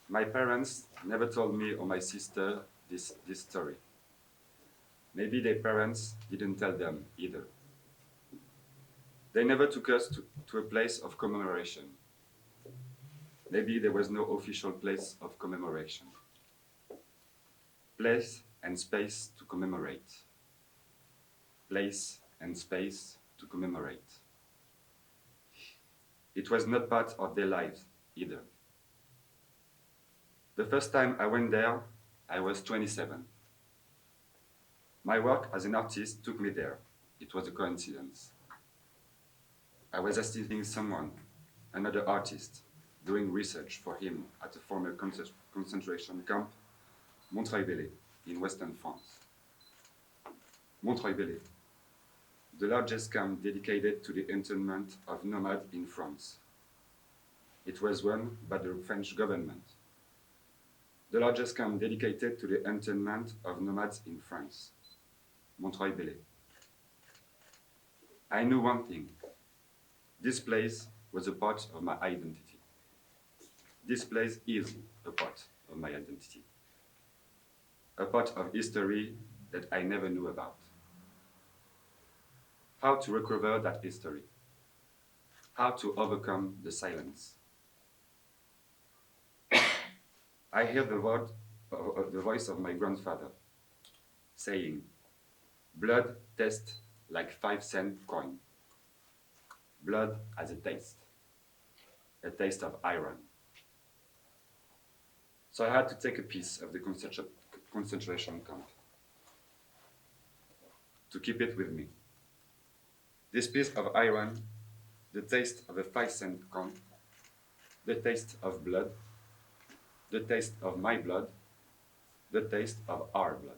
My parents never told me or my sister this story. Maybe their parents didn't tell them either. They never took us to a place of commemoration. Maybe there was no official place of commemoration. Place and space to commemorate. Place and space to commemorate. It was not part of their lives either. The first time I went there, I was 27. My work as an artist took me there. It was a coincidence. I was assisting someone, another artist, doing research for him at a former concentration camp, Montreuil-Bellay, in western France. Montreuil-Bellay, the largest camp dedicated to the internment of nomads in France. It was run by the French government. The largest camp dedicated to the internment of nomads in France, Montreuil-Bellay. I knew one thing. This place was a part of my identity. This place is a part of my identity. A part of history that I never knew about. How to recover that history? How to overcome the silence? I hear the voice of my grandfather saying, "Blood tastes like 5-cent coin. Blood has a taste of iron." So I had to take a piece of the concentration camp to keep it with me. This piece of iron, the taste of a 5-cent coin, the taste of blood, the taste of my blood, the taste of our blood.